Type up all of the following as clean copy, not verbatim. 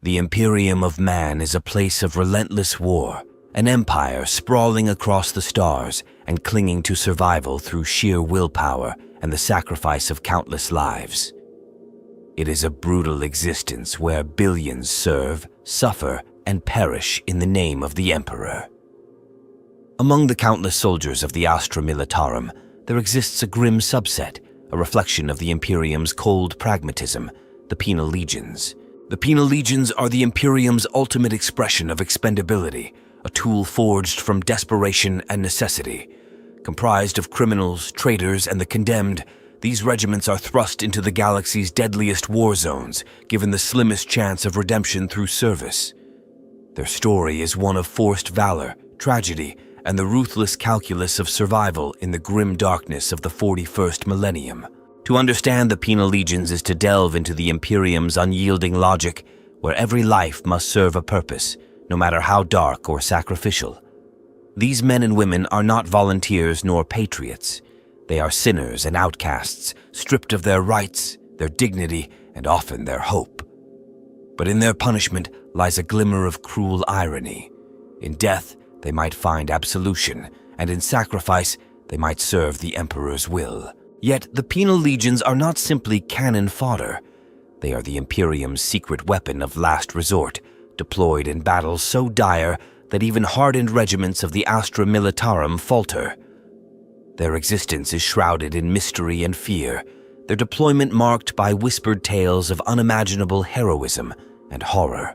The Imperium of Man is a place of relentless war, an empire sprawling across the stars and clinging to survival through sheer willpower and the sacrifice of countless lives. It is a brutal existence where billions serve, suffer, and perish in the name of the Emperor. Among the countless soldiers of the Astra Militarum, there exists a grim subset, a reflection of the Imperium's cold pragmatism, the Penal Legions. The Penal Legions are the Imperium's ultimate expression of expendability, a tool forged from desperation and necessity. Comprised of criminals, traitors, and the condemned, these regiments are thrust into the galaxy's deadliest war zones, given the slimmest chance of redemption through service. Their story is one of forced valor, tragedy, and the ruthless calculus of survival in the grim darkness of the 41st millennium. To understand the Penal Legions is to delve into the Imperium's unyielding logic, where every life must serve a purpose, no matter how dark or sacrificial. These men and women are not volunteers nor patriots. They are sinners and outcasts, stripped of their rights, their dignity, and often their hope. But in their punishment lies a glimmer of cruel irony. In death, they might find absolution, and in sacrifice, they might serve the Emperor's will. Yet the Penal Legions are not simply cannon fodder. They are the Imperium's secret weapon of last resort, deployed in battles so dire that even hardened regiments of the Astra Militarum falter. Their existence is shrouded in mystery and fear, their deployment marked by whispered tales of unimaginable heroism and horror.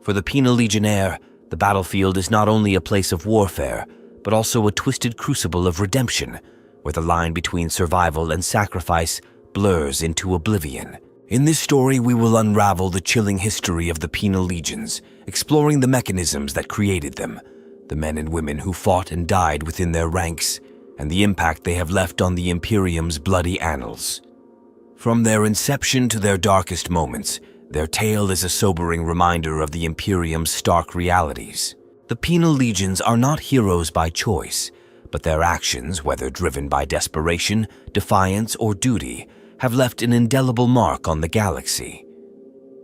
For the Penal Legionnaire, the battlefield is not only a place of warfare, but also a twisted crucible of redemption, where the line between survival and sacrifice blurs into oblivion. In this story, we will unravel the chilling history of the Penal Legions, exploring the mechanisms that created them, the men and women who fought and died within their ranks, and the impact they have left on the Imperium's bloody annals. From their inception to their darkest moments, their tale is a sobering reminder of the Imperium's stark realities. The Penal Legions are not heroes by choice, but their actions, whether driven by desperation, defiance, or duty, have left an indelible mark on the galaxy.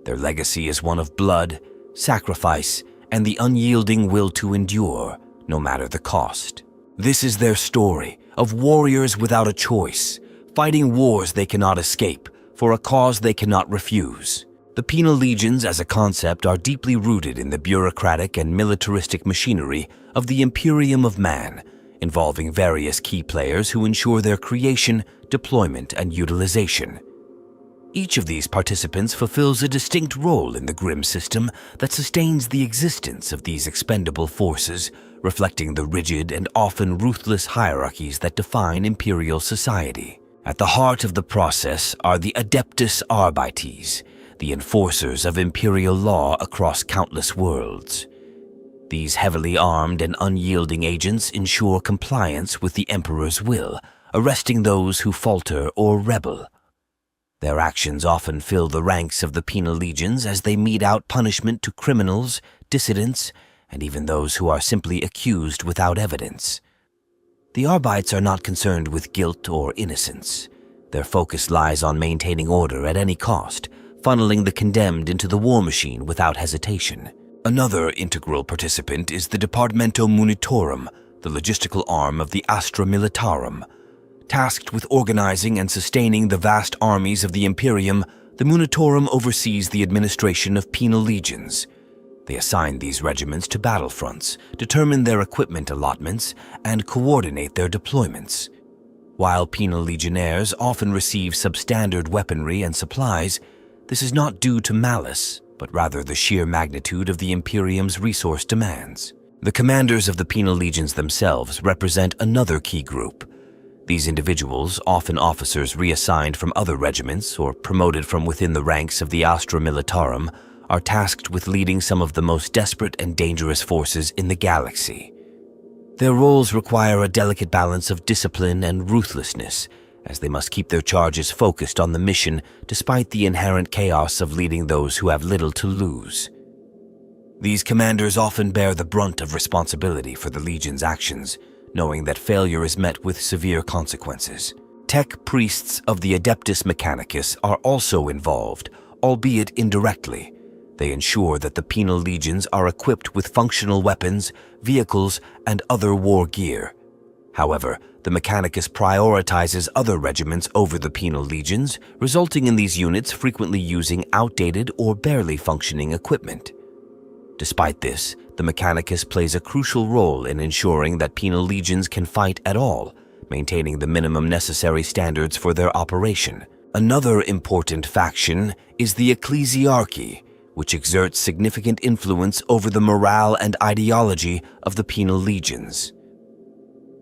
Their legacy is one of blood, sacrifice, and the unyielding will to endure, no matter the cost. This is their story of warriors without a choice, fighting wars they cannot escape, for a cause they cannot refuse. The Penal Legions as a concept are deeply rooted in the bureaucratic and militaristic machinery of the Imperium of Man, involving various key players who ensure their creation, deployment, and utilization. Each of these participants fulfills a distinct role in the grim system that sustains the existence of these expendable forces, reflecting the rigid and often ruthless hierarchies that define imperial society. At the heart of the process are the Adeptus Arbites, the enforcers of imperial law across countless worlds. These heavily armed and unyielding agents ensure compliance with the Emperor's will, arresting those who falter or rebel. Their actions often fill the ranks of the Penal Legions as they mete out punishment to criminals, dissidents, and even those who are simply accused without evidence. The Arbites are not concerned with guilt or innocence. Their focus lies on maintaining order at any cost, funneling the condemned into the war machine without hesitation. Another integral participant is the Departamento Munitorum, the logistical arm of the Astra Militarum. Tasked with organizing and sustaining the vast armies of the Imperium, the Munitorum oversees the administration of Penal Legions. They assign these regiments to battlefronts, determine their equipment allotments, and coordinate their deployments. While Penal Legionnaires often receive substandard weaponry and supplies, this is not due to malice, but rather the sheer magnitude of the Imperium's resource demands. The commanders of the Penal Legions themselves represent another key group. These individuals, often officers reassigned from other regiments or promoted from within the ranks of the Astra Militarum, are tasked with leading some of the most desperate and dangerous forces in the galaxy. Their roles require a delicate balance of discipline and ruthlessness, as they must keep their charges focused on the mission despite the inherent chaos of leading those who have little to lose. These commanders often bear the brunt of responsibility for the Legion's actions, knowing that failure is met with severe consequences. Tech priests of the Adeptus Mechanicus are also involved, albeit indirectly. They ensure that the penal legions are equipped with functional weapons, vehicles, and other war gear. However, the Mechanicus prioritizes other regiments over the penal legions, resulting in these units frequently using outdated or barely functioning equipment. Despite this, the Mechanicus plays a crucial role in ensuring that penal legions can fight at all, maintaining the minimum necessary standards for their operation. Another important faction is the Ecclesiarchy, which exerts significant influence over the morale and ideology of the penal legions.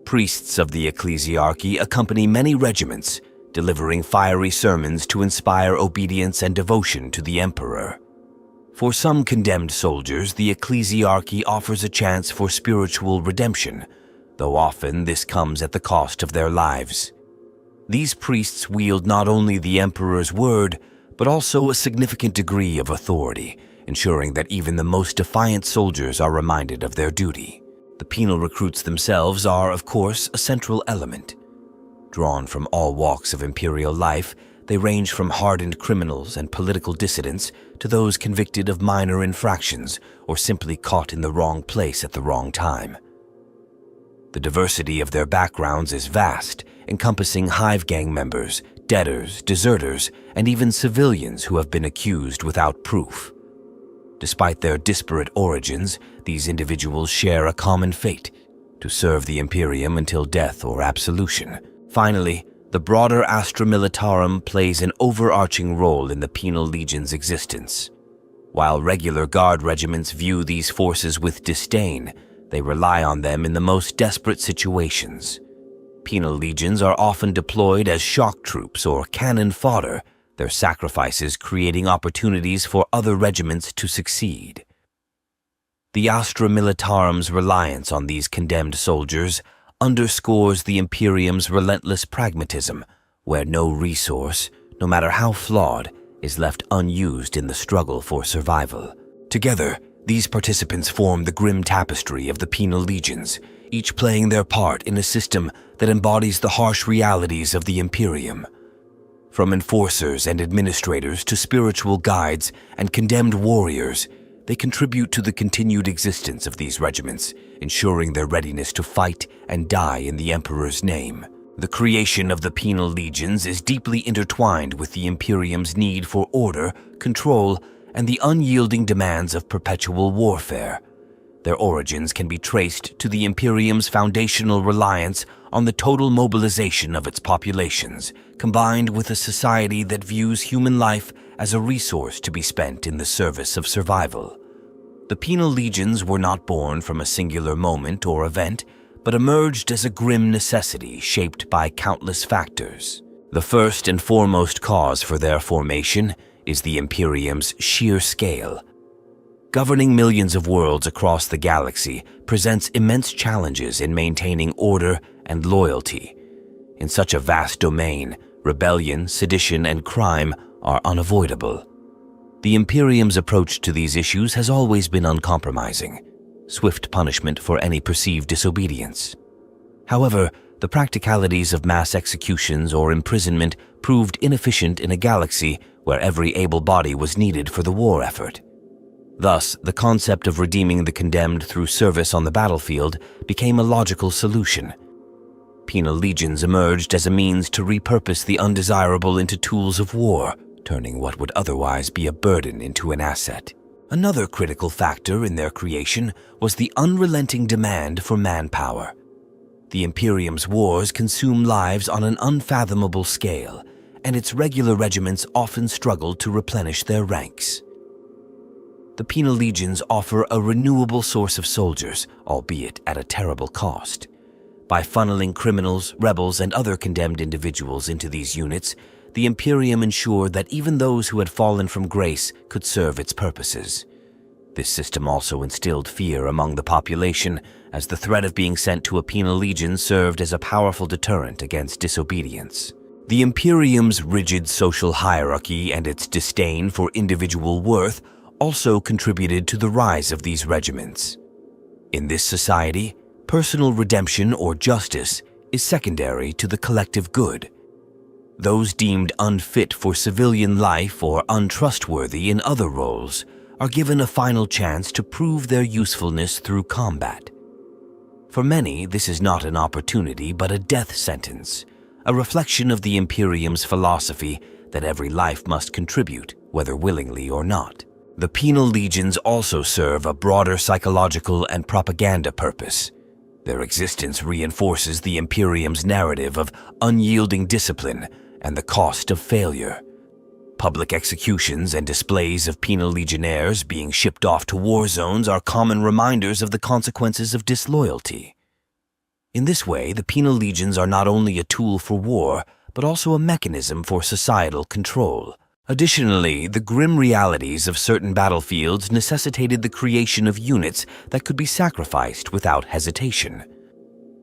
Priests of the Ecclesiarchy accompany many regiments, delivering fiery sermons to inspire obedience and devotion to the emperor. For some condemned soldiers, the Ecclesiarchy offers a chance for spiritual redemption, though often this comes at the cost of their lives. These priests wield not only the emperor's word, but also a significant degree of authority, ensuring that even the most defiant soldiers are reminded of their duty. The penal recruits themselves are, of course, a central element. Drawn from all walks of imperial life, they range from hardened criminals and political dissidents to those convicted of minor infractions or simply caught in the wrong place at the wrong time. The diversity of their backgrounds is vast, encompassing hive gang members, debtors, deserters, and even civilians who have been accused without proof. Despite their disparate origins, these individuals share a common fate: to serve the Imperium until death or absolution. Finally, the broader Astra Militarum plays an overarching role in the penal legion's existence. While regular guard regiments view these forces with disdain, they rely on them in the most desperate situations. Penal legions are often deployed as shock troops or cannon fodder, their sacrifices creating opportunities for other regiments to succeed. The Astra Militarum's reliance on these condemned soldiers underscores the Imperium's relentless pragmatism, where no resource, no matter how flawed, is left unused in the struggle for survival. Together, these participants form the grim tapestry of the penal legions, each playing their part in a system that embodies the harsh realities of the Imperium. From enforcers and administrators to spiritual guides and condemned warriors, they contribute to the continued existence of these regiments, ensuring their readiness to fight and die in the Emperor's name. The creation of the penal legions is deeply intertwined with the Imperium's need for order, control, and the unyielding demands of perpetual warfare. Their origins can be traced to the Imperium's foundational reliance on the total mobilization of its populations, combined with a society that views human life as a resource to be spent in the service of survival. The penal legions were not born from a singular moment or event, but emerged as a grim necessity shaped by countless factors. The first and foremost cause for their formation is the Imperium's sheer scale. Governing millions of worlds across the galaxy presents immense challenges in maintaining order and loyalty. In such a vast domain, rebellion, sedition, and crime are unavoidable. The Imperium's approach to these issues has always been uncompromising: swift punishment for any perceived disobedience. However, the practicalities of mass executions or imprisonment proved inefficient in a galaxy where every able body was needed for the war effort. Thus, the concept of redeeming the condemned through service on the battlefield became a logical solution. Penal legions emerged as a means to repurpose the undesirable into tools of war, turning what would otherwise be a burden into an asset. Another critical factor in their creation was the unrelenting demand for manpower. The Imperium's wars consume lives on an unfathomable scale, and its regular regiments often struggled to replenish their ranks. The penal legions offer a renewable source of soldiers, albeit at a terrible cost. By funneling criminals, rebels, and other condemned individuals into these units, the Imperium ensured that even those who had fallen from grace could serve its purposes. This system also instilled fear among the population, as the threat of being sent to a penal legion served as a powerful deterrent against disobedience. The Imperium's rigid social hierarchy and its disdain for individual worth also contributed to the rise of these regiments. In this society, personal redemption or justice is secondary to the collective good. Those deemed unfit for civilian life or untrustworthy in other roles are given a final chance to prove their usefulness through combat. For many, this is not an opportunity but a death sentence, a reflection of the Imperium's philosophy that every life must contribute, whether willingly or not. The penal legions also serve a broader psychological and propaganda purpose. Their existence reinforces the Imperium's narrative of unyielding discipline and the cost of failure. Public executions and displays of penal legionnaires being shipped off to war zones are common reminders of the consequences of disloyalty. In this way, the penal legions are not only a tool for war, but also a mechanism for societal control. Additionally, the grim realities of certain battlefields necessitated the creation of units that could be sacrificed without hesitation.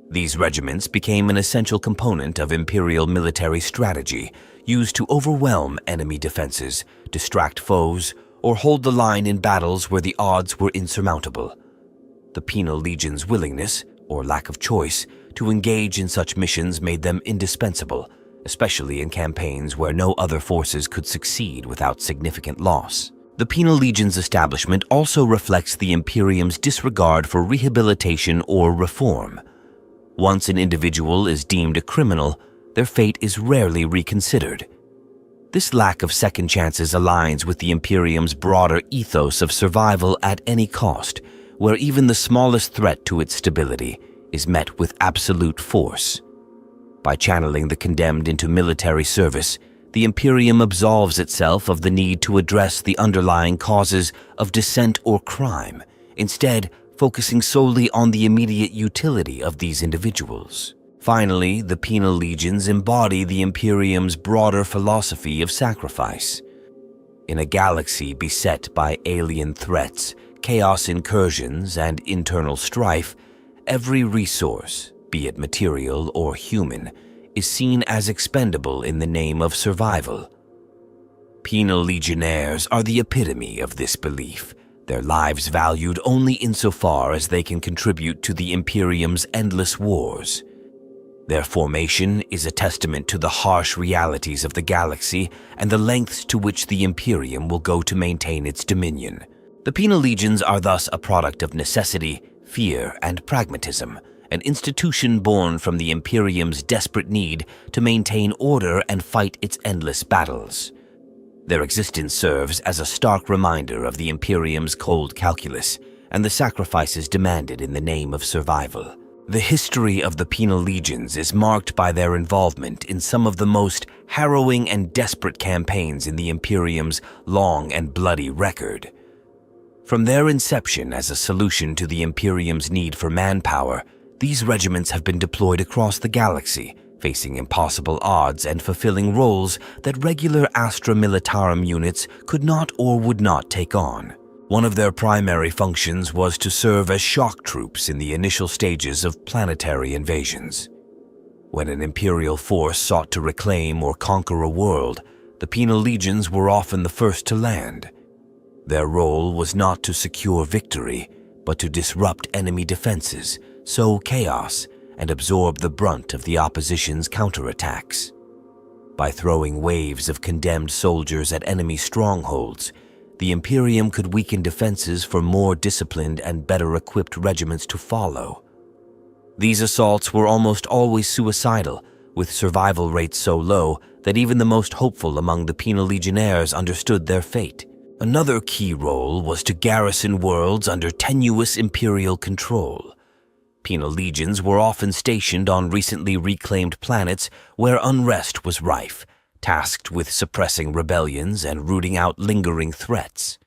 These regiments became an essential component of imperial military strategy, used to overwhelm enemy defenses, distract foes, or hold the line in battles where the odds were insurmountable. The penal legion's willingness, or lack of choice, to engage in such missions made them indispensable, especially in campaigns where no other forces could succeed without significant loss. The penal legion's establishment also reflects the Imperium's disregard for rehabilitation or reform. Once an individual is deemed a criminal, their fate is rarely reconsidered. This lack of second chances aligns with the Imperium's broader ethos of survival at any cost, where even the smallest threat to its stability is met with absolute force. By channeling the condemned into military service, the Imperium absolves itself of the need to address the underlying causes of dissent or crime, instead focusing solely on the immediate utility of these individuals. Finally, the penal legions embody the Imperium's broader philosophy of sacrifice. In a galaxy beset by alien threats, chaos incursions, and internal strife, every resource, be it material or human, is seen as expendable in the name of survival. Penal legionnaires are the epitome of this belief, their lives valued only insofar as they can contribute to the Imperium's endless wars. Their formation is a testament to the harsh realities of the galaxy and the lengths to which the Imperium will go to maintain its dominion. The penal legions are thus a product of necessity, fear, and pragmatism, an institution born from the Imperium's desperate need to maintain order and fight its endless battles. Their existence serves as a stark reminder of the Imperium's cold calculus and the sacrifices demanded in the name of survival. The history of the penal legions is marked by their involvement in some of the most harrowing and desperate campaigns in the Imperium's long and bloody record. From their inception as a solution to the Imperium's need for manpower, these regiments have been deployed across the galaxy, facing impossible odds and fulfilling roles that regular Astra Militarum units could not or would not take on. One of their primary functions was to serve as shock troops in the initial stages of planetary invasions. When an Imperial force sought to reclaim or conquer a world, the penal legions were often the first to land. Their role was not to secure victory, but to disrupt enemy defenses, sow chaos, and absorb the brunt of the opposition's counterattacks. By throwing waves of condemned soldiers at enemy strongholds, the Imperium could weaken defenses for more disciplined and better equipped regiments to follow. These assaults were almost always suicidal, with survival rates so low that even the most hopeful among the penal legionnaires understood their fate. Another key role was to garrison worlds under tenuous Imperial control. Penal legions were often stationed on recently reclaimed planets where unrest was rife, tasked with suppressing rebellions and rooting out lingering threats.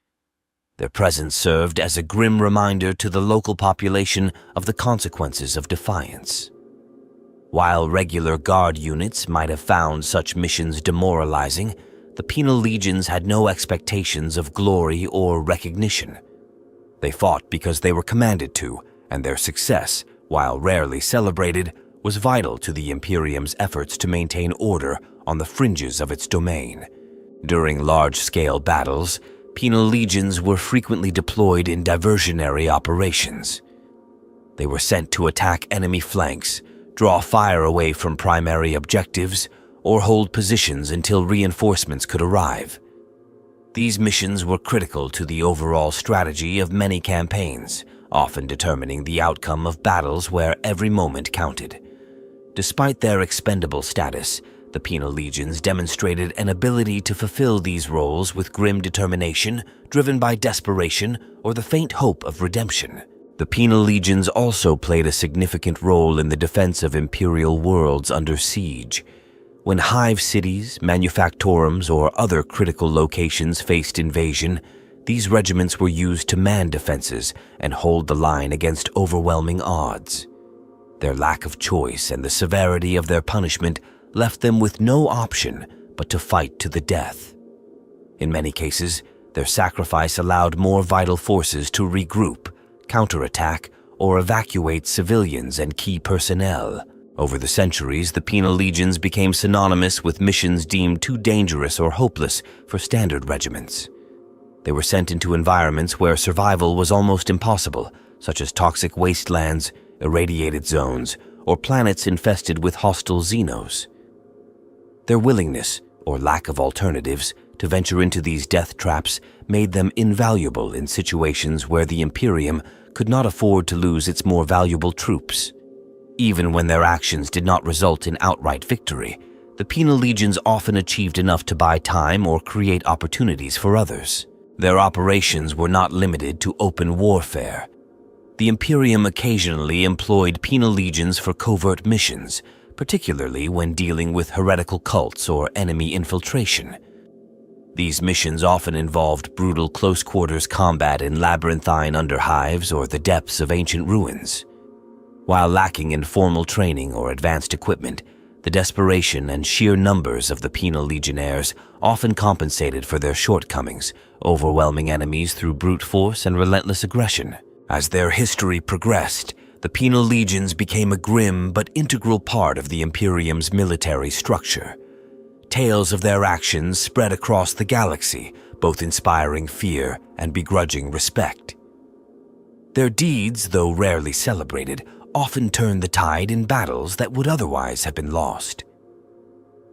Their presence served as a grim reminder to the local population of the consequences of defiance. While regular guard units might have found such missions demoralizing, the penal legions had no expectations of glory or recognition. They fought because they were commanded to, and their success, while rarely celebrated, was vital to the Imperium's efforts to maintain order on the fringes of its domain. During large-scale battles, penal legions were frequently deployed in diversionary operations. They were sent to attack enemy flanks, draw fire away from primary objectives, or hold positions until reinforcements could arrive. These missions were critical to the overall strategy of many campaigns, often determining the outcome of battles where every moment counted. Despite their expendable status, the Penal Legions demonstrated an ability to fulfill these roles with grim determination, driven by desperation or the faint hope of redemption. The Penal Legions also played a significant role in the defense of imperial worlds under siege. When hive cities, manufactorums, or other critical locations faced invasion, these regiments were used to man defenses and hold the line against overwhelming odds. Their lack of choice and the severity of their punishment left them with no option but to fight to the death. In many cases, their sacrifice allowed more vital forces to regroup, counterattack, or evacuate civilians and key personnel. Over the centuries, the Penal Legions became synonymous with missions deemed too dangerous or hopeless for standard regiments. They were sent into environments where survival was almost impossible, such as toxic wastelands, irradiated zones, or planets infested with hostile xenos. Their willingness, or lack of alternatives, to venture into these death traps made them invaluable in situations where the Imperium could not afford to lose its more valuable troops. Even when their actions did not result in outright victory, the Penal Legions often achieved enough to buy time or create opportunities for others. Their operations were not limited to open warfare. The Imperium occasionally employed Penal Legions for covert missions, particularly when dealing with heretical cults or enemy infiltration. These missions often involved brutal close-quarters combat in labyrinthine underhives or the depths of ancient ruins. While lacking in formal training or advanced equipment, the desperation and sheer numbers of the Penal Legionnaires often compensated for their shortcomings, overwhelming enemies through brute force and relentless aggression. As their history progressed, the Penal Legions became a grim but integral part of the Imperium's military structure. Tales of their actions spread across the galaxy, both inspiring fear and begrudging respect. Their deeds, though rarely celebrated, often turned the tide in battles that would otherwise have been lost.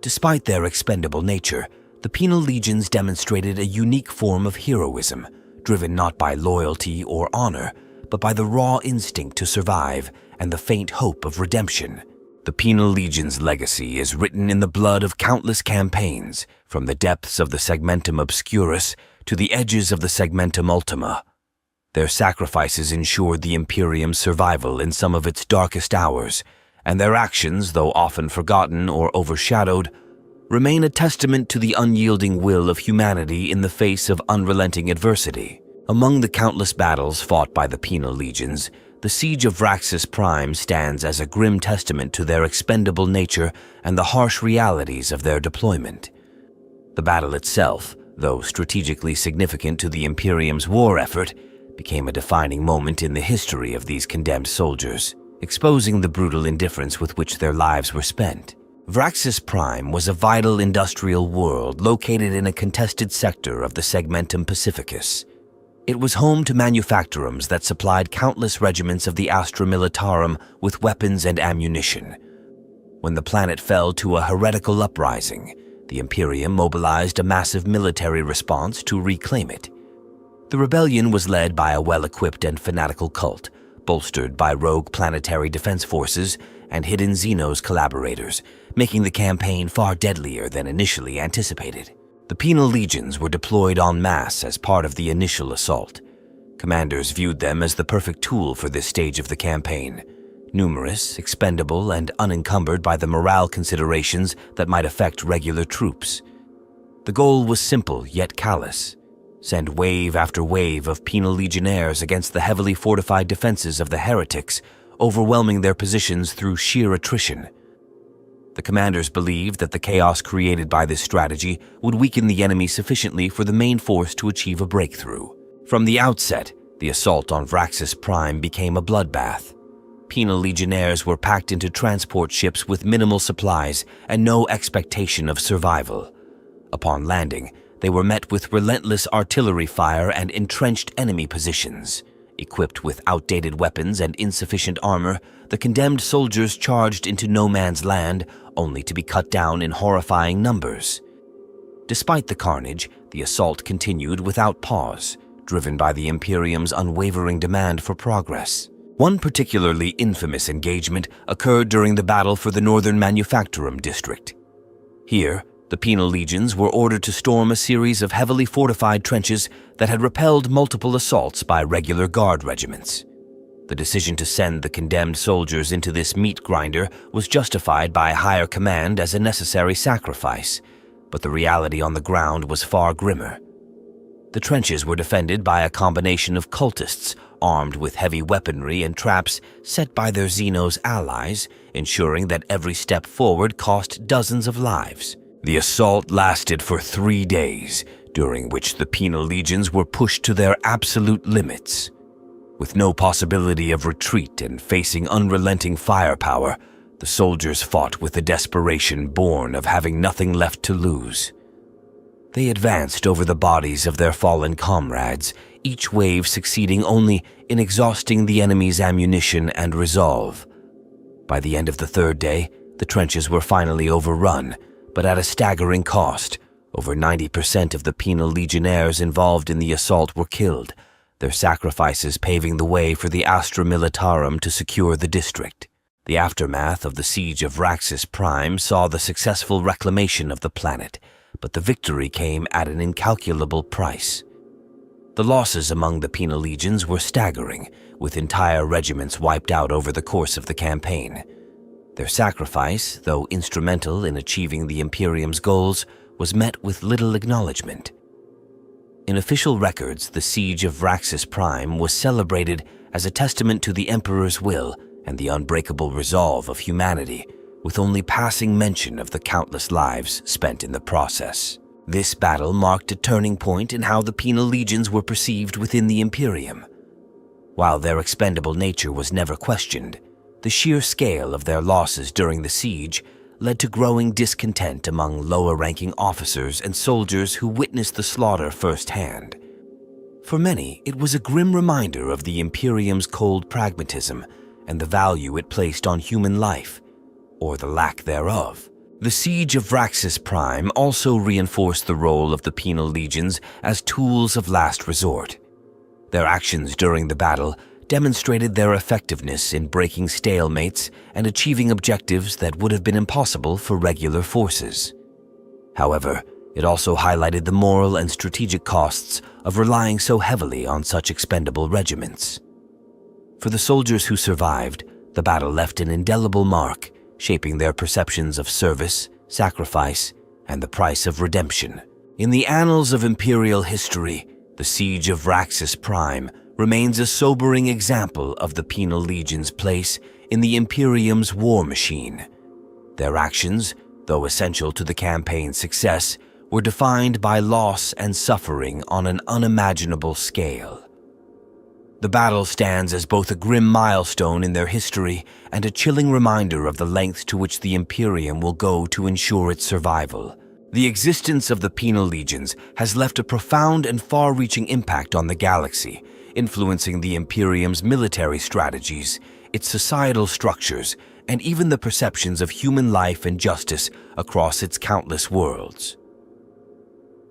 Despite their expendable nature, the Penal Legions demonstrated a unique form of heroism, driven not by loyalty or honor, but by the raw instinct to survive and the faint hope of redemption. The Penal Legion's legacy is written in the blood of countless campaigns, from the depths of the Segmentum Obscurus to the edges of the Segmentum Ultima. Their sacrifices ensured the Imperium's survival in some of its darkest hours, and their actions, though often forgotten or overshadowed, remain a testament to the unyielding will of humanity in the face of unrelenting adversity. Among the countless battles fought by the Penal Legions, the Siege of Vraxis Prime stands as a grim testament to their expendable nature and the harsh realities of their deployment. The battle itself, though strategically significant to the Imperium's war effort, became a defining moment in the history of these condemned soldiers, exposing the brutal indifference with which their lives were spent. Vraxis Prime was a vital industrial world located in a contested sector of the Segmentum Pacificus. It was home to manufactorums that supplied countless regiments of the Astra Militarum with weapons and ammunition. When the planet fell to a heretical uprising, the Imperium mobilized a massive military response to reclaim it. The rebellion was led by a well-equipped and fanatical cult, bolstered by rogue planetary defense forces and hidden Xenos collaborators, making the campaign far deadlier than initially anticipated. The Penal Legions were deployed en masse as part of the initial assault. Commanders viewed them as the perfect tool for this stage of the campaign, numerous, expendable, and unencumbered by the morale considerations that might affect regular troops. The goal was simple yet callous: send wave after wave of Penal Legionnaires against the heavily fortified defenses of the heretics, overwhelming their positions through sheer attrition. The commanders believed that the chaos created by this strategy would weaken the enemy sufficiently for the main force to achieve a breakthrough. From the outset, the assault on Vraxis Prime became a bloodbath. Penal Legionnaires were packed into transport ships with minimal supplies and no expectation of survival. Upon landing, they were met with relentless artillery fire and entrenched enemy positions. Equipped with outdated weapons and insufficient armor, the condemned soldiers charged into no man's land, only to be cut down in horrifying numbers. Despite the carnage, the assault continued without pause, driven by the Imperium's unwavering demand for progress. One particularly infamous engagement occurred during the battle for the Northern Manufactorum district. Here, the Penal Legions were ordered to storm a series of heavily fortified trenches that had repelled multiple assaults by regular guard regiments. The decision to send the condemned soldiers into this meat grinder was justified by higher command as a necessary sacrifice, but the reality on the ground was far grimmer. The trenches were defended by a combination of cultists armed with heavy weaponry and traps set by their Xenos allies, ensuring that every step forward cost dozens of lives. The assault lasted for 3 days, during which the Penal Legions were pushed to their absolute limits. With no possibility of retreat and facing unrelenting firepower, the soldiers fought with the desperation born of having nothing left to lose. They advanced over the bodies of their fallen comrades, each wave succeeding only in exhausting the enemy's ammunition and resolve. By the end of the 3rd day, the trenches were finally overrun, but at a staggering cost. Over 90% of the Penal Legionnaires involved in the assault were killed, their sacrifices paving the way for the Astra Militarum to secure the district. The aftermath of the siege of Raxus Prime saw the successful reclamation of the planet, but the victory came at an incalculable price. The losses among the Penal Legions were staggering, with entire regiments wiped out over the course of the campaign. Their sacrifice, though instrumental in achieving the Imperium's goals, was met with little acknowledgement. In official records, the siege of Raxus Prime was celebrated as a testament to the Emperor's will and the unbreakable resolve of humanity, with only passing mention of the countless lives spent in the process. This battle marked a turning point in how the Penal Legions were perceived within the Imperium. While their expendable nature was never questioned, the sheer scale of their losses during the siege led to growing discontent among lower-ranking officers and soldiers who witnessed the slaughter firsthand. For many, it was a grim reminder of the Imperium's cold pragmatism and the value it placed on human life, or the lack thereof. The siege of Raxus Prime also reinforced the role of the Penal Legions as tools of last resort. Their actions during the battle demonstrated their effectiveness in breaking stalemates and achieving objectives that would have been impossible for regular forces. However, it also highlighted the moral and strategic costs of relying so heavily on such expendable regiments. For the soldiers who survived, the battle left an indelible mark, shaping their perceptions of service, sacrifice, and the price of redemption. In the annals of Imperial history, the siege of Raxus Prime remains a sobering example of the Penal Legion's place in the Imperium's war machine. Their actions, though essential to the campaign's success, were defined by loss and suffering on an unimaginable scale. The battle stands as both a grim milestone in their history and a chilling reminder of the lengths to which the Imperium will go to ensure its survival. The existence of the Penal Legions has left a profound and far-reaching impact on the galaxy, influencing the Imperium's military strategies, its societal structures, and even the perceptions of human life and justice across its countless worlds.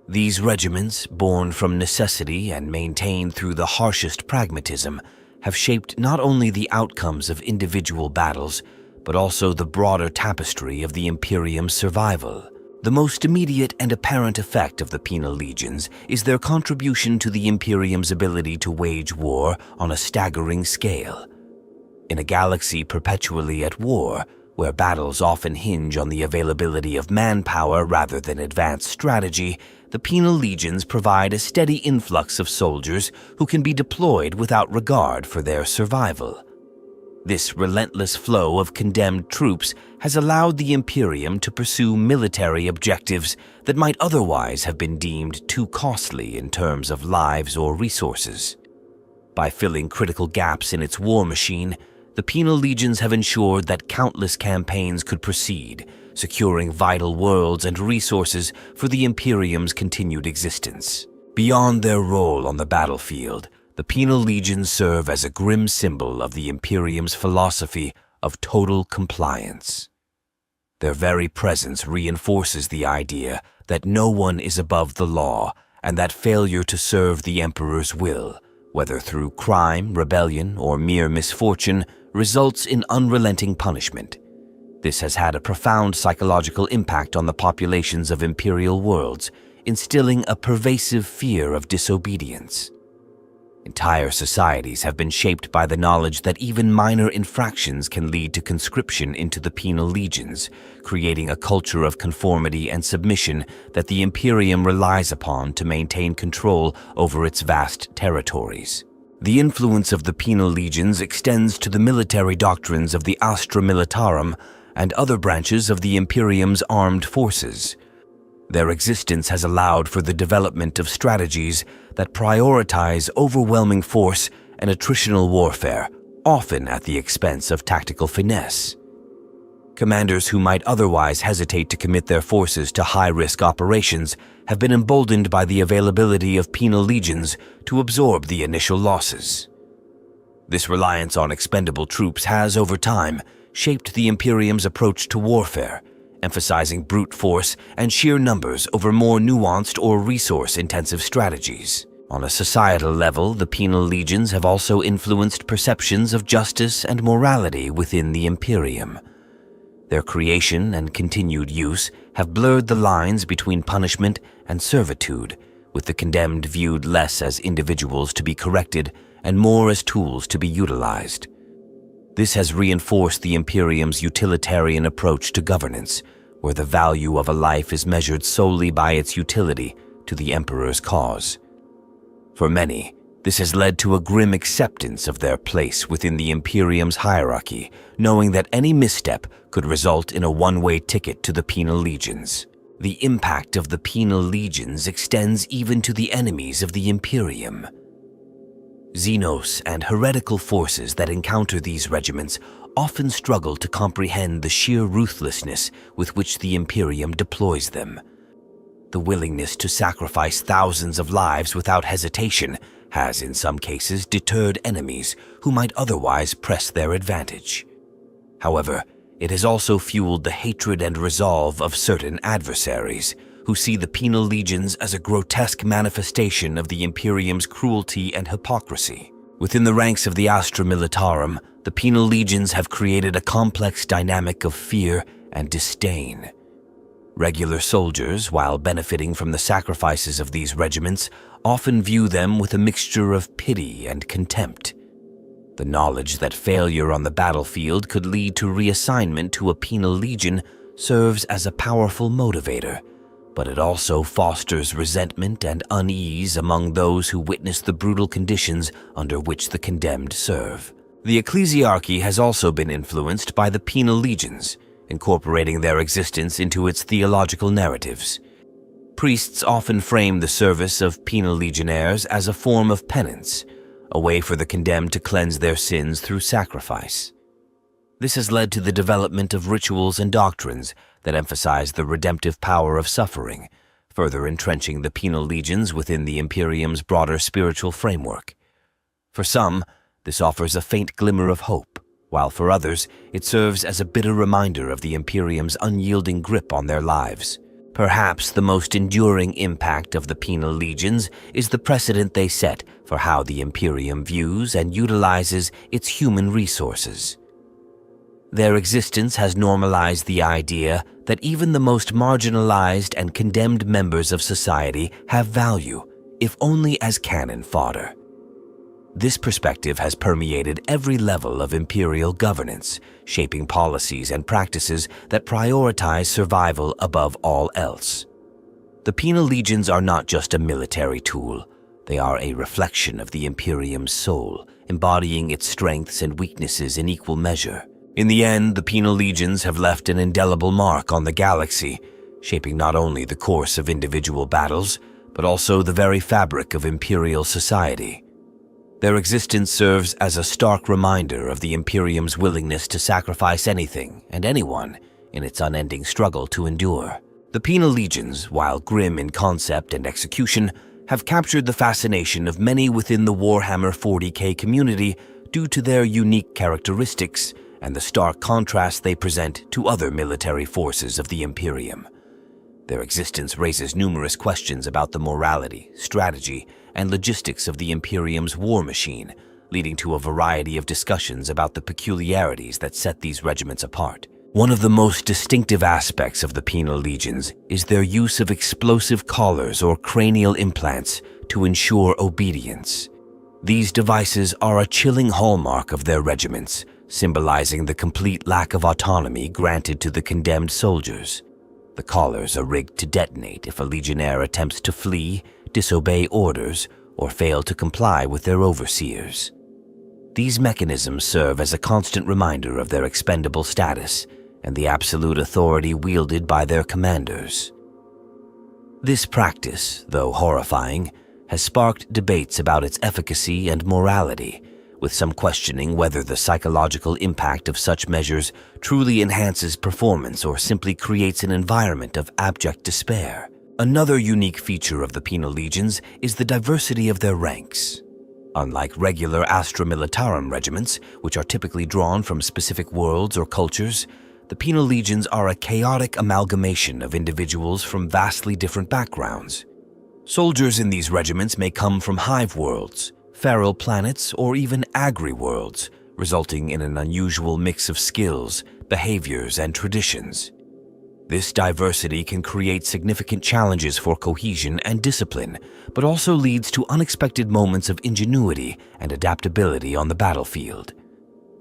These regiments, born from necessity and maintained through the harshest pragmatism, have shaped not only the outcomes of individual battles, but also the broader tapestry of the Imperium's survival. The most immediate and apparent effect of the Penal Legions is their contribution to the Imperium's ability to wage war on a staggering scale. In a galaxy perpetually at war, where battles often hinge on the availability of manpower rather than advanced strategy, the Penal Legions provide a steady influx of soldiers who can be deployed without regard for their survival. This relentless flow of condemned troops has allowed the Imperium to pursue military objectives that might otherwise have been deemed too costly in terms of lives or resources. By filling critical gaps in its war machine, the Penal Legions have ensured that countless campaigns could proceed, securing vital worlds and resources for the Imperium's continued existence. Beyond their role on the battlefield, the Penal Legions serve as a grim symbol of the Imperium's philosophy of total compliance. Their very presence reinforces the idea that no one is above the law and that failure to serve the Emperor's will, whether through crime, rebellion, or mere misfortune, results in unrelenting punishment. This has had a profound psychological impact on the populations of imperial worlds, instilling a pervasive fear of disobedience. Entire societies have been shaped by the knowledge that even minor infractions can lead to conscription into the penal legions, creating a culture of conformity and submission that the Imperium relies upon to maintain control over its vast territories. The influence of the penal legions extends to the military doctrines of the Astra Militarum and other branches of the Imperium's armed forces. Their existence has allowed for the development of strategies that prioritize overwhelming force and attritional warfare, often at the expense of tactical finesse. Commanders who might otherwise hesitate to commit their forces to high-risk operations have been emboldened by the availability of penal legions to absorb the initial losses. This reliance on expendable troops has, over time, shaped the Imperium's approach to warfare, emphasizing brute force and sheer numbers over more nuanced or resource-intensive strategies. On a societal level, the penal legions have also influenced perceptions of justice and morality within the Imperium. Their creation and continued use have blurred the lines between punishment and servitude, with the condemned viewed less as individuals to be corrected and more as tools to be utilized. This has reinforced the Imperium's utilitarian approach to governance, where the value of a life is measured solely by its utility to the Emperor's cause. For many, this has led to a grim acceptance of their place within the Imperium's hierarchy, knowing that any misstep could result in a one-way ticket to the penal legions. The impact of the penal legions extends even to the enemies of the Imperium. Xenos and heretical forces that encounter these regiments often struggle to comprehend the sheer ruthlessness with which the Imperium deploys them. The willingness to sacrifice thousands of lives without hesitation has, in some cases, deterred enemies who might otherwise press their advantage. However, it has also fueled the hatred and resolve of certain adversaries, who see the penal legions as a grotesque manifestation of the Imperium's cruelty and hypocrisy. Within the ranks of the Astra Militarum, the penal legions have created a complex dynamic of fear and disdain. Regular soldiers, while benefiting from the sacrifices of these regiments, often view them with a mixture of pity and contempt. The knowledge that failure on the battlefield could lead to reassignment to a penal legion serves as a powerful motivator, but it also fosters resentment and unease among those who witness the brutal conditions under which the condemned serve. The ecclesiarchy has also been influenced by the penal legions, incorporating their existence into its theological narratives. Priests often frame the service of penal legionnaires as a form of penance, a way for the condemned to cleanse their sins through sacrifice. This has led to the development of rituals and doctrines that emphasize the redemptive power of suffering, further entrenching the penal legions within the Imperium's broader spiritual framework. For some, this offers a faint glimmer of hope, while for others, it serves as a bitter reminder of the Imperium's unyielding grip on their lives. Perhaps the most enduring impact of the penal legions is the precedent they set for how the Imperium views and utilizes its human resources. Their existence has normalized the idea that even the most marginalized and condemned members of society have value, if only as cannon fodder. This perspective has permeated every level of imperial governance, shaping policies and practices that prioritize survival above all else. The penal legions are not just a military tool. They are a reflection of the Imperium's soul, embodying its strengths and weaknesses in equal measure. In the end, the penal legions have left an indelible mark on the galaxy, shaping not only the course of individual battles, but also the very fabric of imperial society. Their existence serves as a stark reminder of the Imperium's willingness to sacrifice anything and anyone in its unending struggle to endure. The penal legions, while grim in concept and execution, have captured the fascination of many within the Warhammer 40k community due to their unique characteristics and the stark contrast they present to other military forces of the Imperium. Their existence raises numerous questions about the morality, strategy, and logistics of the Imperium's war machine, leading to a variety of discussions about the peculiarities that set these regiments apart. One of the most distinctive aspects of the Penal Legions is their use of explosive collars or cranial implants to ensure obedience. These devices are a chilling hallmark of their regiments, symbolizing the complete lack of autonomy granted to the condemned soldiers. The collars are rigged to detonate if a legionnaire attempts to flee, disobey orders, or fail to comply with their overseers. These mechanisms serve as a constant reminder of their expendable status and the absolute authority wielded by their commanders. This practice, though horrifying, has sparked debates about its efficacy and morality, with some questioning whether the psychological impact of such measures truly enhances performance or simply creates an environment of abject despair. Another unique feature of the Penal Legions is the diversity of their ranks. Unlike regular Astra Militarum regiments, which are typically drawn from specific worlds or cultures, the Penal Legions are a chaotic amalgamation of individuals from vastly different backgrounds. Soldiers in these regiments may come from hive worlds, feral planets, or even agri-worlds, resulting in an unusual mix of skills, behaviors, and traditions. This diversity can create significant challenges for cohesion and discipline, but also leads to unexpected moments of ingenuity and adaptability on the battlefield.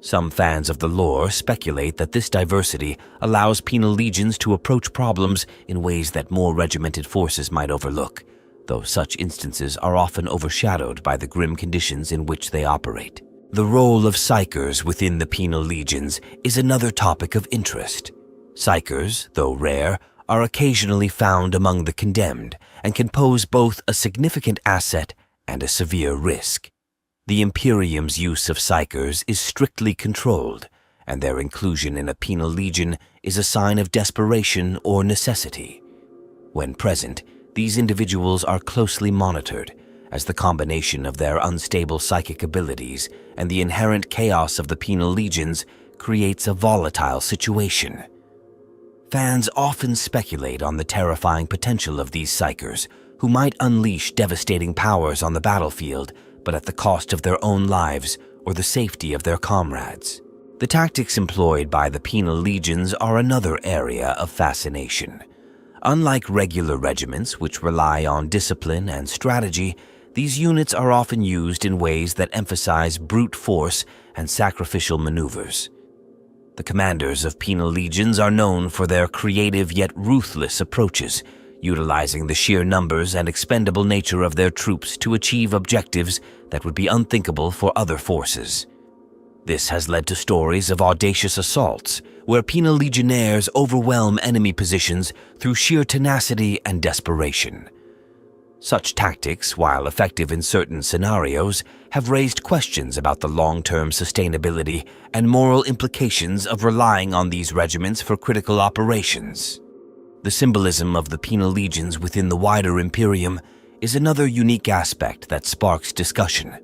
Some fans of the lore speculate that this diversity allows Penal Legions to approach problems in ways that more regimented forces might overlook, though such instances are often overshadowed by the grim conditions in which they operate. The role of psychers within the Penal Legions is another topic of interest. Psychers, though rare, are occasionally found among the condemned and can pose both a significant asset and a severe risk. The Imperium's use of psychers is strictly controlled, and their inclusion in a Penal Legion is a sign of desperation or necessity. When present, these individuals are closely monitored, as the combination of their unstable psychic abilities and the inherent chaos of the Penal Legions creates a volatile situation. Fans often speculate on the terrifying potential of these psychers, who might unleash devastating powers on the battlefield, but at the cost of their own lives or the safety of their comrades. The tactics employed by the Penal Legions are another area of fascination. Unlike regular regiments, which rely on discipline and strategy, these units are often used in ways that emphasize brute force and sacrificial maneuvers. The commanders of Penal Legions are known for their creative yet ruthless approaches, utilizing the sheer numbers and expendable nature of their troops to achieve objectives that would be unthinkable for other forces. This has led to stories of audacious assaults, where Penal Legionnaires overwhelm enemy positions through sheer tenacity and desperation. Such tactics, while effective in certain scenarios, have raised questions about the long-term sustainability and moral implications of relying on these regiments for critical operations. The symbolism of the Penal Legions within the wider Imperium is another unique aspect that sparks discussion.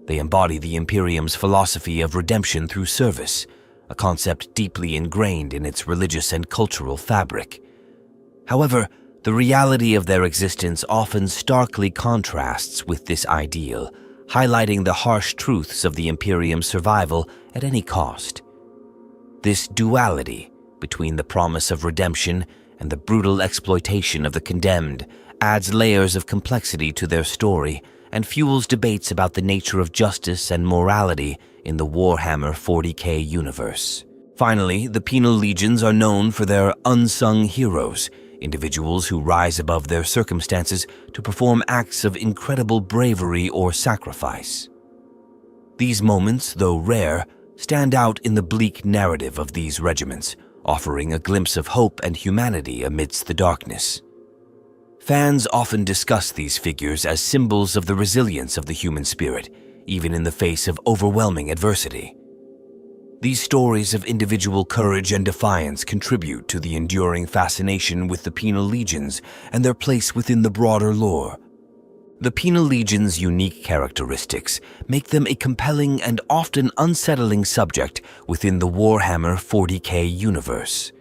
They embody the Imperium's philosophy of redemption through service, a concept deeply ingrained in its religious and cultural fabric. However, the reality of their existence often starkly contrasts with this ideal, highlighting the harsh truths of the Imperium's survival at any cost. This duality between the promise of redemption and the brutal exploitation of the condemned adds layers of complexity to their story and fuels debates about the nature of justice and morality in the Warhammer 40k universe. Finally, the Penal Legions are known for their unsung heroes, individuals who rise above their circumstances to perform acts of incredible bravery or sacrifice. These moments, though rare, stand out in the bleak narrative of these regiments, offering a glimpse of hope and humanity amidst the darkness. Fans often discuss these figures as symbols of the resilience of the human spirit, even in the face of overwhelming adversity. These stories of individual courage and defiance contribute to the enduring fascination with the Penal Legions and their place within the broader lore. The Penal Legions' unique characteristics make them a compelling and often unsettling subject within the Warhammer 40k universe.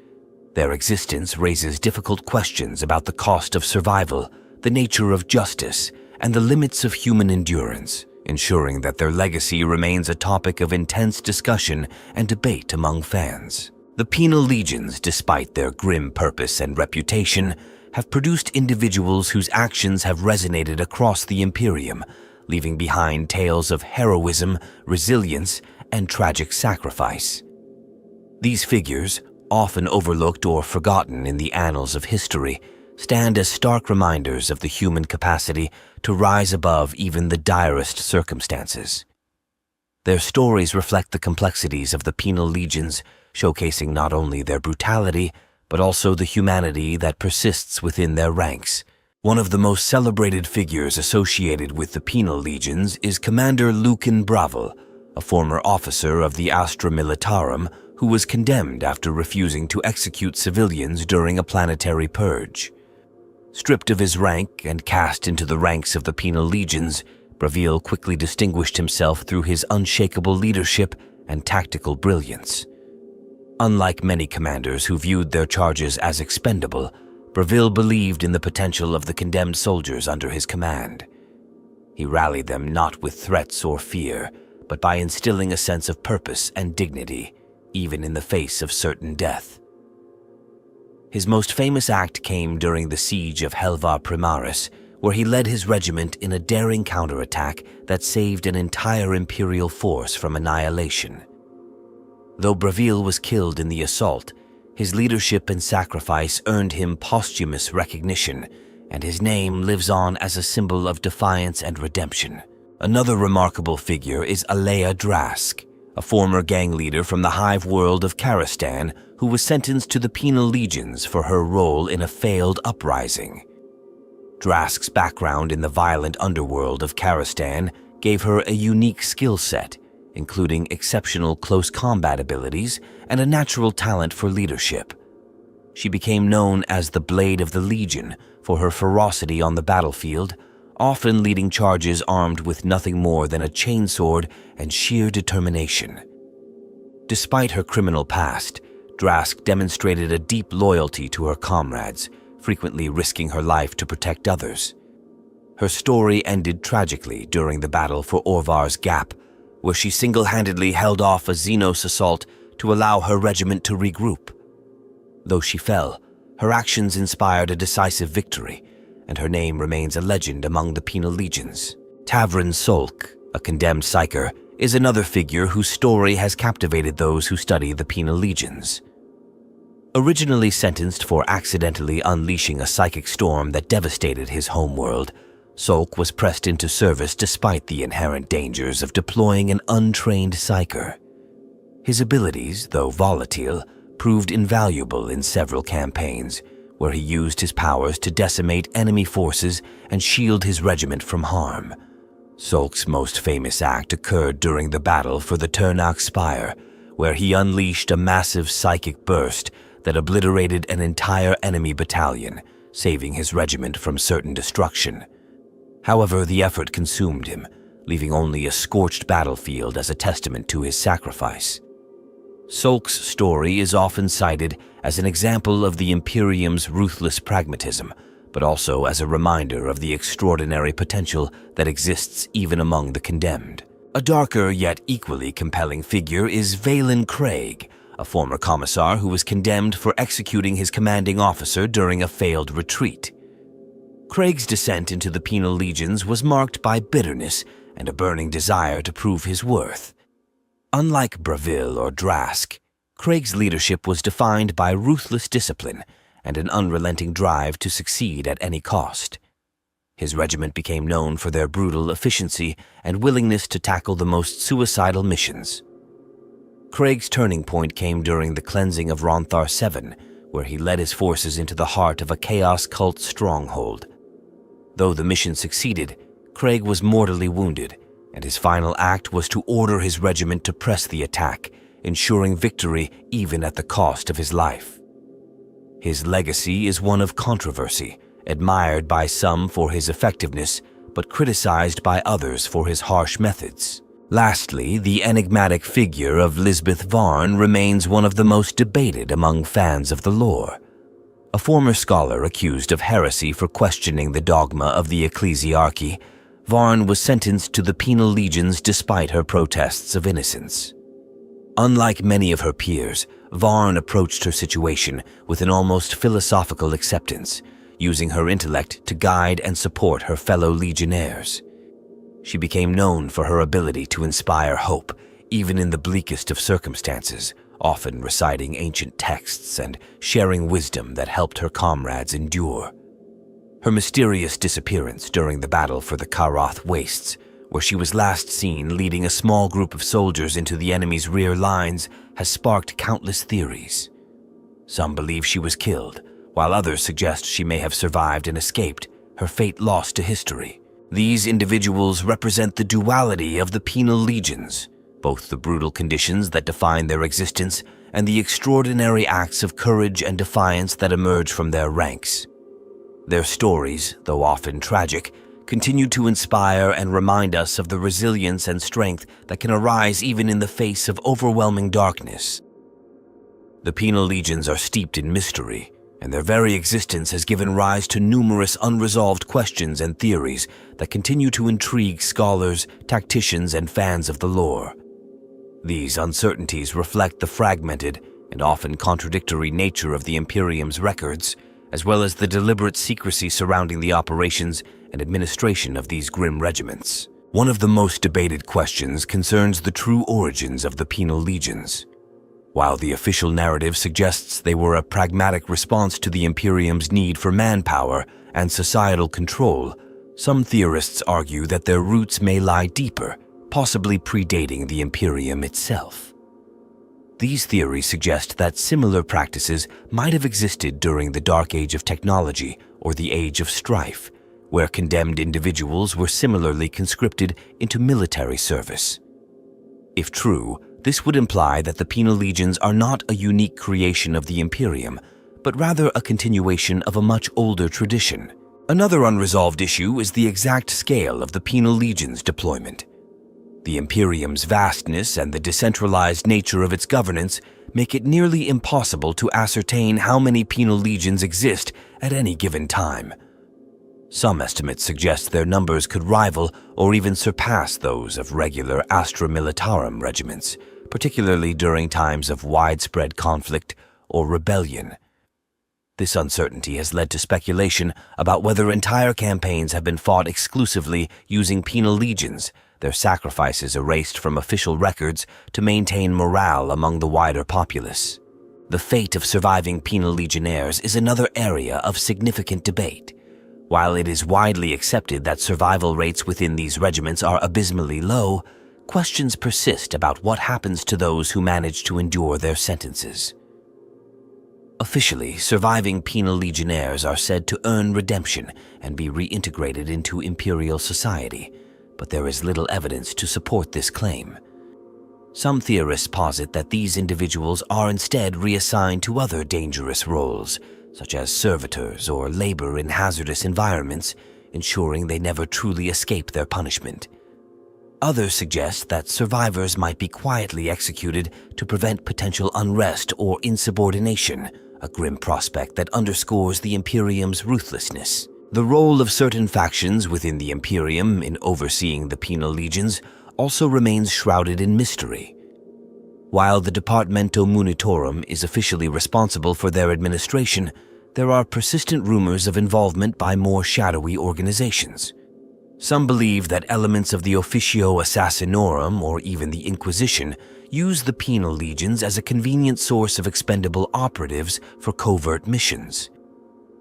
Their existence raises difficult questions about the cost of survival, the nature of justice, and the limits of human endurance, ensuring that their legacy remains a topic of intense discussion and debate among fans. The Penal Legions, despite their grim purpose and reputation, have produced individuals whose actions have resonated across the Imperium, leaving behind tales of heroism, resilience, and tragic sacrifice. These figures, often overlooked or forgotten in the annals of history, stand as stark reminders of the human capacity to rise above even the direst circumstances. Their stories reflect the complexities of the Penal Legions, showcasing not only their brutality, but also the humanity that persists within their ranks. One of the most celebrated figures associated with the Penal Legions is Commander Lucan Bravel, a former officer of the Astra Militarum who was condemned after refusing to execute civilians during a planetary purge. Stripped of his rank and cast into the ranks of the Penal Legions, Bravel quickly distinguished himself through his unshakable leadership and tactical brilliance. Unlike many commanders who viewed their charges as expendable, Bravel believed in the potential of the condemned soldiers under his command. He rallied them not with threats or fear, but by instilling a sense of purpose and dignity, even in the face of certain death. His most famous act came during the siege of Helva Primaris, where he led his regiment in a daring counterattack that saved an entire Imperial force from annihilation. Though Bravel was killed in the assault, his leadership and sacrifice earned him posthumous recognition, and his name lives on as a symbol of defiance and redemption. Another remarkable figure is Alea Drask, a former gang leader from the hive world of Karistan who was sentenced to the Penal Legions for her role in a failed uprising. Drask's background in the violent underworld of Karistan gave her a unique skill set, including exceptional close combat abilities and a natural talent for leadership. She became known as the Blade of the Legion for her ferocity on the battlefield, often leading charges armed with nothing more than a chainsword and sheer determination. Despite her criminal past, Drask demonstrated a deep loyalty to her comrades, frequently risking her life to protect others. Her story ended tragically during the battle for Orvar's Gap, where she single-handedly held off a Xenos assault to allow her regiment to regroup. Though she fell, her actions inspired a decisive victory, and her name remains a legend among the Penal Legions. Tavrin Solk, a condemned psyker, is another figure whose story has captivated those who study the Penal Legions. Originally sentenced for accidentally unleashing a psychic storm that devastated his homeworld, Solk was pressed into service despite the inherent dangers of deploying an untrained psyker. His abilities, though volatile, proved invaluable in several campaigns, where he used his powers to decimate enemy forces and shield his regiment from harm. Solk's most famous act occurred during the battle for the Turnach Spire, where he unleashed a massive psychic burst that obliterated an entire enemy battalion, saving his regiment from certain destruction. However, the effort consumed him, leaving only a scorched battlefield as a testament to his sacrifice. Solk's story is often cited as an example of the Imperium's ruthless pragmatism, but also as a reminder of the extraordinary potential that exists even among the condemned. A darker yet equally compelling figure is Valen Craig, a former commissar who was condemned for executing his commanding officer during a failed retreat. Craig's descent into the Penal Legions was marked by bitterness and a burning desire to prove his worth. Unlike Bravel or Drask, Craig's leadership was defined by ruthless discipline and an unrelenting drive to succeed at any cost. His regiment became known for their brutal efficiency and willingness to tackle the most suicidal missions. Craig's turning point came during the cleansing of Ronthar 7, where he led his forces into the heart of a chaos cult stronghold. Though the mission succeeded, Craig was mortally wounded, and his final act was to order his regiment to press the attack, ensuring victory even at the cost of his life. His legacy is one of controversy, admired by some for his effectiveness, but criticized by others for his harsh methods. Lastly, the enigmatic figure of Lisbeth Varn remains one of the most debated among fans of the lore. A former scholar accused of heresy for questioning the dogma of the ecclesiarchy, Varn was sentenced to the penal legions despite her protests of innocence. Unlike many of her peers, Varn approached her situation with an almost philosophical acceptance, using her intellect to guide and support her fellow legionnaires. She became known for her ability to inspire hope, even in the bleakest of circumstances, often reciting ancient texts and sharing wisdom that helped her comrades endure. Her mysterious disappearance during the battle for the Karath Wastes, where she was last seen leading a small group of soldiers into the enemy's rear lines, has sparked countless theories. Some believe she was killed, while others suggest she may have survived and escaped, her fate lost to history. These individuals represent the duality of the penal legions, both the brutal conditions that define their existence and the extraordinary acts of courage and defiance that emerge from their ranks. Their stories, though often tragic, continue to inspire and remind us of the resilience and strength that can arise even in the face of overwhelming darkness. The penal legions are steeped in mystery, and their very existence has given rise to numerous unresolved questions and theories that continue to intrigue scholars, tacticians, and fans of the lore. These uncertainties reflect the fragmented and often contradictory nature of the Imperium's records, as well as the deliberate secrecy surrounding the operations and administration of these grim regiments. One of the most debated questions concerns the true origins of the penal legions. While the official narrative suggests they were a pragmatic response to the Imperium's need for manpower and societal control, some theorists argue that their roots may lie deeper, possibly predating the Imperium itself. These theories suggest that similar practices might have existed during the Dark Age of Technology or the Age of Strife, where condemned individuals were similarly conscripted into military service. If true, this would imply that the penal legions are not a unique creation of the Imperium, but rather a continuation of a much older tradition. Another unresolved issue is the exact scale of the penal legions' deployment. The Imperium's vastness and the decentralized nature of its governance make it nearly impossible to ascertain how many penal legions exist at any given time. Some estimates suggest their numbers could rival or even surpass those of regular Astra Militarum regiments, particularly during times of widespread conflict or rebellion. This uncertainty has led to speculation about whether entire campaigns have been fought exclusively using penal legions, their sacrifices erased from official records to maintain morale among the wider populace. The fate of surviving penal legionnaires is another area of significant debate. While it is widely accepted that survival rates within these regiments are abysmally low, questions persist about what happens to those who manage to endure their sentences. Officially, surviving penal legionnaires are said to earn redemption and be reintegrated into Imperial society, but there is little evidence to support this claim. Some theorists posit that these individuals are instead reassigned to other dangerous roles, such as servitors or labor in hazardous environments, ensuring they never truly escape their punishment. Others suggest that survivors might be quietly executed to prevent potential unrest or insubordination, a grim prospect that underscores the Imperium's ruthlessness. The role of certain factions within the Imperium in overseeing the penal legions also remains shrouded in mystery. While the Departamento Munitorum is officially responsible for their administration, there are persistent rumors of involvement by more shadowy organizations. Some believe that elements of the Officio Assassinorum or even the Inquisition use the penal legions as a convenient source of expendable operatives for covert missions.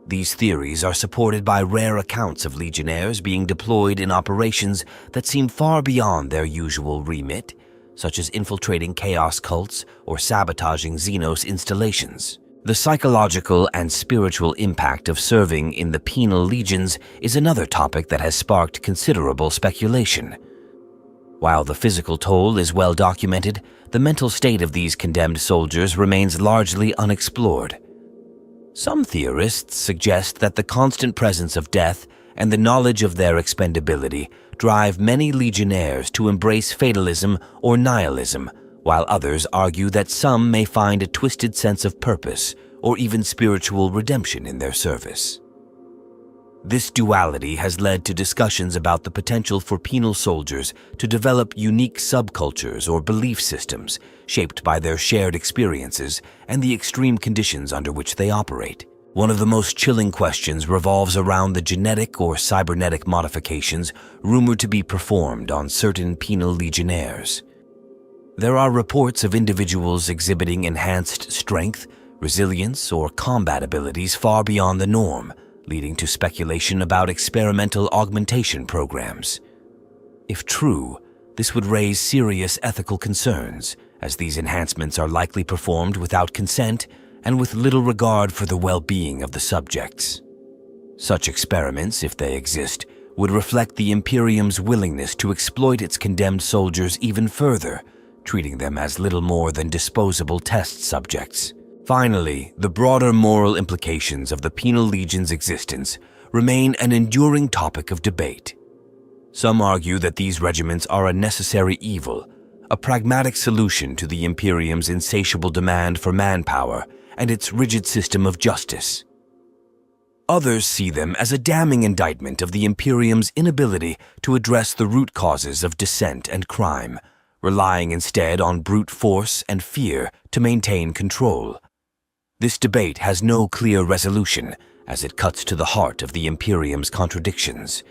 These theories are supported by rare accounts of legionnaires being deployed in operations that seem far beyond their usual remit, such as infiltrating chaos cults or sabotaging Xenos installations. The psychological and spiritual impact of serving in the penal legions is another topic that has sparked considerable speculation. While the physical toll is well documented, the mental state of these condemned soldiers remains largely unexplored. Some theorists suggest that the constant presence of death and the knowledge of their expendability drive many legionnaires to embrace fatalism or nihilism, while others argue that some may find a twisted sense of purpose or even spiritual redemption in their service. This duality has led to discussions about the potential for penal soldiers to develop unique subcultures or belief systems shaped by their shared experiences and the extreme conditions under which they operate. One of the most chilling questions revolves around the genetic or cybernetic modifications rumored to be performed on certain penal legionnaires. There are reports of individuals exhibiting enhanced strength, resilience, or combat abilities far beyond the norm, leading to speculation about experimental augmentation programs. If true, this would raise serious ethical concerns, as these enhancements are likely performed without consent and with little regard for the well-being of the subjects. Such experiments, if they exist, would reflect the Imperium's willingness to exploit its condemned soldiers even further, treating them as little more than disposable test subjects. Finally, the broader moral implications of the Penal Legion's existence remain an enduring topic of debate. Some argue that these regiments are a necessary evil, a pragmatic solution to the Imperium's insatiable demand for manpower and its rigid system of justice. Others see them as a damning indictment of the Imperium's inability to address the root causes of dissent and crime, relying instead on brute force and fear to maintain control. This debate has no clear resolution, as it cuts to the heart of the Imperium's contradictions.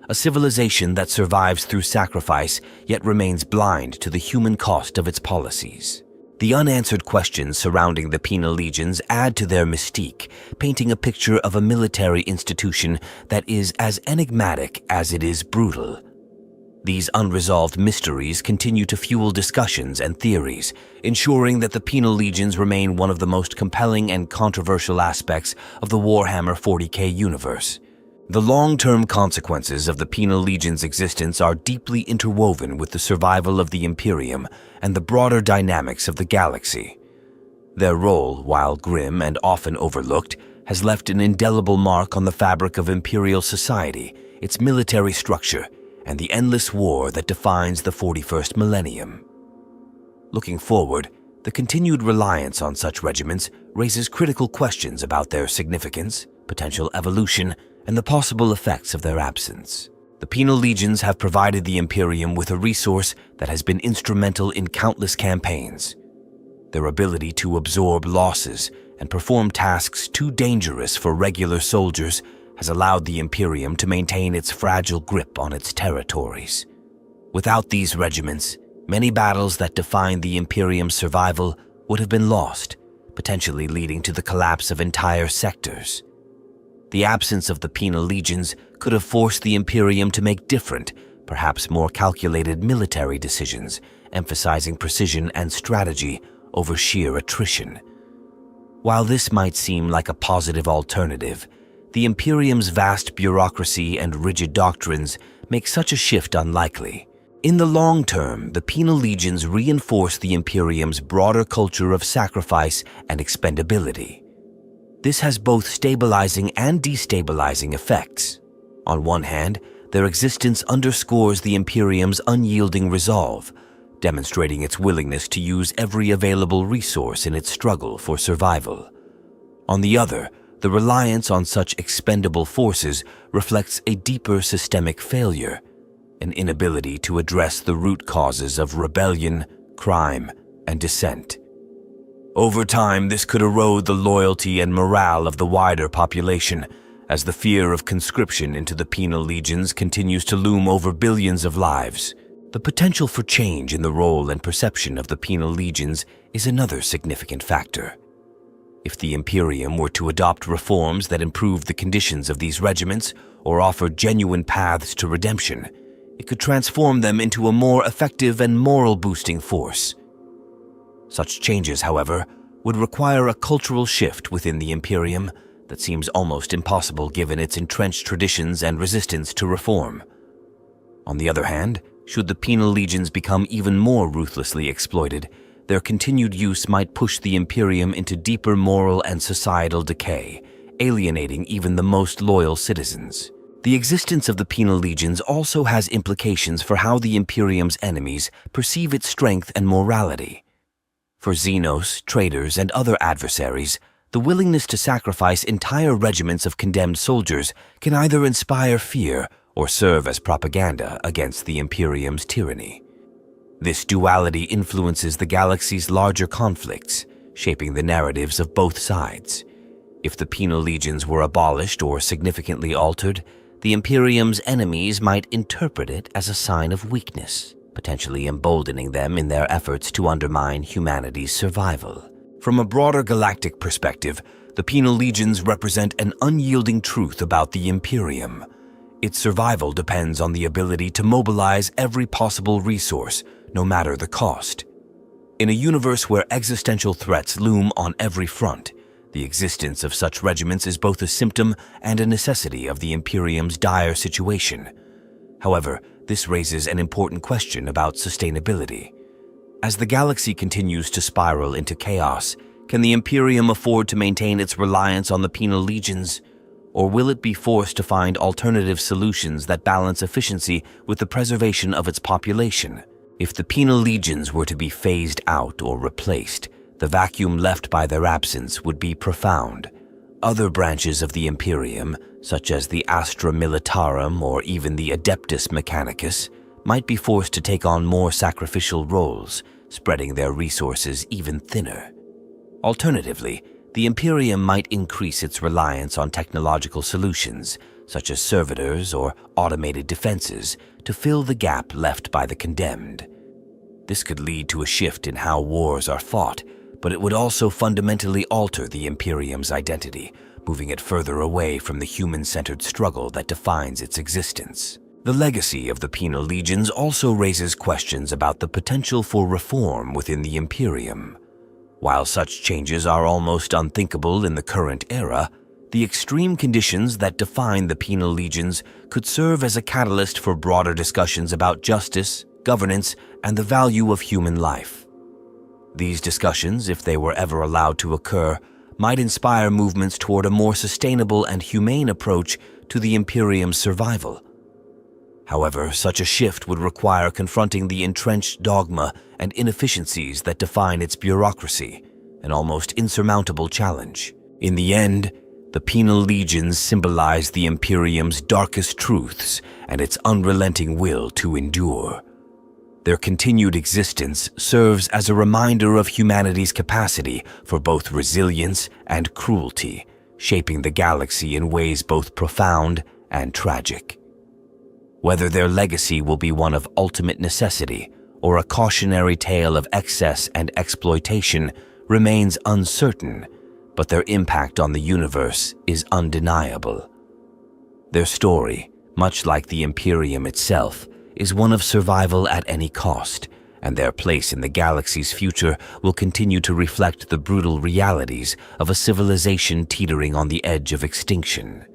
A civilization that survives through sacrifice yet remains blind to the human cost of its policies. The unanswered questions surrounding the Penal Legions add to their mystique, painting a picture of a military institution that is as enigmatic as it is brutal. These unresolved mysteries continue to fuel discussions and theories, ensuring that the Penal Legions remain one of the most compelling and controversial aspects of the Warhammer 40k universe. The long-term consequences of the Penal Legion's existence are deeply interwoven with the survival of the Imperium and the broader dynamics of the galaxy. Their role, while grim and often overlooked, has left an indelible mark on the fabric of Imperial society, its military structure, and the endless war that defines the 41st millennium. Looking forward, the continued reliance on such regiments raises critical questions about their significance, potential evolution, and the possible effects of their absence. The Penal Legions have provided the Imperium with a resource that has been instrumental in countless campaigns. Their ability to absorb losses and perform tasks too dangerous for regular soldiers has allowed the Imperium to maintain its fragile grip on its territories. Without these regiments, many battles that defined the Imperium's survival would have been lost, potentially leading to the collapse of entire sectors. The absence of the Penal Legions could have forced the Imperium to make different, perhaps more calculated military decisions, emphasizing precision and strategy over sheer attrition. While this might seem like a positive alternative, the Imperium's vast bureaucracy and rigid doctrines make such a shift unlikely. In the long term, the Penal Legions reinforce the Imperium's broader culture of sacrifice and expendability. This has both stabilizing and destabilizing effects. On one hand, their existence underscores the Imperium's unyielding resolve, demonstrating its willingness to use every available resource in its struggle for survival. On the other, the reliance on such expendable forces reflects a deeper systemic failure, an inability to address the root causes of rebellion, crime, and dissent. Over time, this could erode the loyalty and morale of the wider population, as the fear of conscription into the Penal Legions continues to loom over billions of lives. The potential for change in the role and perception of the Penal Legions is another significant factor. If the Imperium were to adopt reforms that improve the conditions of these regiments or offer genuine paths to redemption, it could transform them into a more effective and moral-boosting force. Such changes, however, would require a cultural shift within the Imperium that seems almost impossible given its entrenched traditions and resistance to reform. On the other hand, should the Penal Legions become even more ruthlessly exploited, their continued use might push the Imperium into deeper moral and societal decay, alienating even the most loyal citizens. The existence of the Penal Legions also has implications for how the Imperium's enemies perceive its strength and morality. For Xenos, traitors, and other adversaries, the willingness to sacrifice entire regiments of condemned soldiers can either inspire fear or serve as propaganda against the Imperium's tyranny. This duality influences the galaxy's larger conflicts, shaping the narratives of both sides. If the Penal Legions were abolished or significantly altered, the Imperium's enemies might interpret it as a sign of weakness, potentially emboldening them in their efforts to undermine humanity's survival. From a broader galactic perspective, the Penal Legions represent an unyielding truth about the Imperium. Its survival depends on the ability to mobilize every possible resource, no matter the cost. In a universe where existential threats loom on every front, the existence of such regiments is both a symptom and a necessity of the Imperium's dire situation. However, this raises an important question about sustainability. As the galaxy continues to spiral into chaos, can the Imperium afford to maintain its reliance on the Penal Legions? Or will it be forced to find alternative solutions that balance efficiency with the preservation of its population? If the Penal Legions were to be phased out or replaced, the vacuum left by their absence would be profound. Other branches of the Imperium, such as the Astra Militarum or even the Adeptus Mechanicus, might be forced to take on more sacrificial roles, spreading their resources even thinner. Alternatively, the Imperium might increase its reliance on technological solutions, such as servitors or automated defenses, to fill the gap left by the condemned. This could lead to a shift in how wars are fought, but it would also fundamentally alter the Imperium's identity, moving it further away from the human-centered struggle that defines its existence. The legacy of the Penal Legions also raises questions about the potential for reform within the Imperium. While such changes are almost unthinkable in the current era, the extreme conditions that define the Penal Legions could serve as a catalyst for broader discussions about justice, governance, and the value of human life. These discussions, if they were ever allowed to occur, might inspire movements toward a more sustainable and humane approach to the Imperium's survival. However, such a shift would require confronting the entrenched dogma and inefficiencies that define its bureaucracy, an almost insurmountable challenge. In the end, the Penal Legions symbolize the Imperium's darkest truths and its unrelenting will to endure. Their continued existence serves as a reminder of humanity's capacity for both resilience and cruelty, shaping the galaxy in ways both profound and tragic. Whether their legacy will be one of ultimate necessity or a cautionary tale of excess and exploitation remains uncertain, but their impact on the universe is undeniable. Their story, much like the Imperium itself, is one of survival at any cost, and their place in the galaxy's future will continue to reflect the brutal realities of a civilization teetering on the edge of extinction.